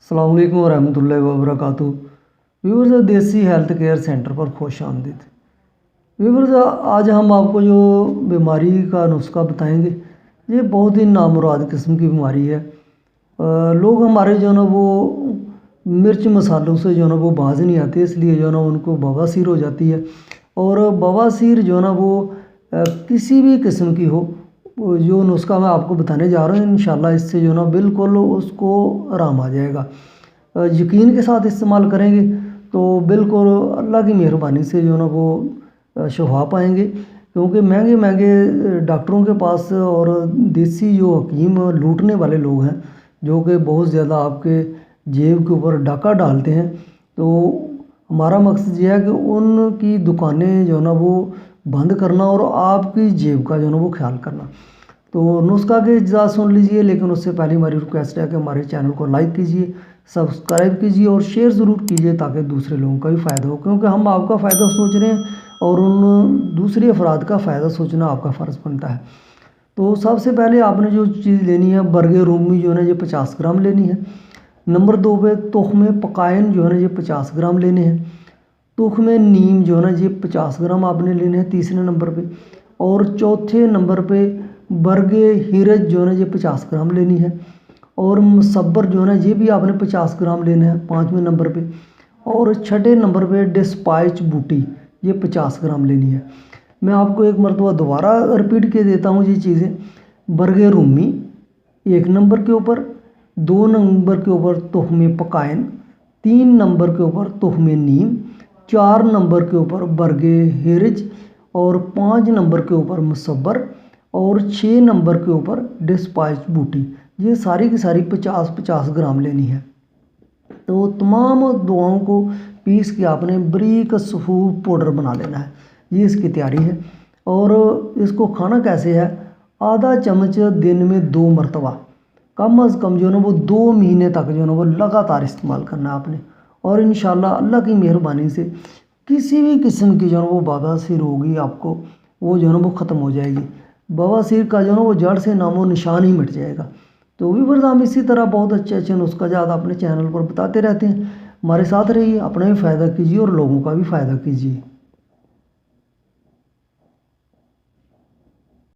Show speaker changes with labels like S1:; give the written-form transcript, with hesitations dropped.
S1: अस्सलाम वालेकुम वरहमतुल्लाहि वबरकातुहू। व्यूअर्स, देसी हेल्थ केयर सेंटर पर खुश आमदीद। व्यूअर्स, आज हम आपको जो बीमारी का नुस्खा बताएंगे, ये बहुत ही नामुराद किस्म की बीमारी है। लोग हमारे जो ना वो मिर्च मसालों से जो ना वो बाज नहीं आते, इसलिए जो ना उनको बवासीर हो जाती है। और बवासीर जो ना वो किसी भी किस्म की हो, जो नुस्खा मैं आपको बताने जा रहा हूँ, इंशाल्लाह इससे जो ना बिल्कुल उसको आराम आ जाएगा। यकीन के साथ इस्तेमाल करेंगे तो बिल्कुल अल्लाह की मेहरबानी से जो ना वो शफा पाएंगे। क्योंकि महंगे महंगे डॉक्टरों के पास और देसी जो हकीम लूटने वाले लोग हैं, जो कि बहुत ज़्यादा आपके जेब के ऊपर डाका डालते हैं, तो हमारा मकसद ये है कि उनकी दुकानें जो ना वो बंद करना और आपकी जेब का जो ना वो ख्याल करना। तो नुस्खा के इजाज़त सुन लीजिए, लेकिन उससे पहले हमारी रिक्वेस्ट है कि हमारे चैनल को लाइक कीजिए, सब्सक्राइब कीजिए और शेयर ज़रूर कीजिए, ताकि दूसरे लोगों का भी फ़ायदा हो। क्योंकि हम आपका फ़ायदा सोच रहे हैं और उन दूसरे अफराद का फ़ायदा सोचना आपका फ़र्ज़ बनता है। तो सबसे पहले आपने जो चीज़ लेनी है, बरगे रूमी जो है ना ये 50 ग्राम लेनी है। नंबर 2 पे तुख्मे पकायन जो है ना ये 50 ग्राम लेने हैं। तुख्मे नीम जो है ना ये 50 ग्राम आपने लेने हैं तीसरे नंबर पे। और चौथे नंबर पे बरगे हिरज जो है ना ये 50 ग्राम लेनी है। और मसब्बर जो है ना ये भी आपने 50 ग्राम लेना है 5वें नंबर पे। और छठे नंबर पे डिस्पाइच बूटी, ये 50 ग्राम लेनी है। मैं आपको एक मरतबा दोबारा रिपीट के देता हूँ ये चीज़ें। बरगे रूमी 1 नंबर के ऊपर, 2 नंबर के ऊपर तुख्मे पकायन, 3 नंबर के ऊपर तुख्मे नीम, 4 नंबर के ऊपर बरगे हिरज और 5 नंबर के ऊपर मसब्बर और 6 नंबर के ऊपर डिस्पाइच बूटी। ये सारी की सारी 50-50 ग्राम लेनी है। तो तमाम दवाओं को पीस के आपने बारीक सफूफ पाउडर बना लेना है। ये इसकी तैयारी है। और इसको खाना कैसे है, आधा चम्मच दिन में 2 मरतबा, कम अज़ कम जो है ना वो 2 महीने तक जो है ना वो लगातार इस्तेमाल करना है आपने। और इंशाल्लाह अल्लाह की मेहरबानी से किसी भी किस्म की जो है वो बवासीर होगी आपको, वो जो है ना वो ख़त्म हो जाएगी। बवासीर का जो है ना वो जड़ से नामो निशान ही मिट जाएगा। तो व्यूअर्स, हम इसी तरह बहुत अच्छे अच्छे नुस्खा ज़्यादा अपने चैनल पर बताते रहते हैं। हमारे साथ रहिए, अपना भी फ़ायदा कीजिए और लोगों का भी फ़ायदा कीजिए।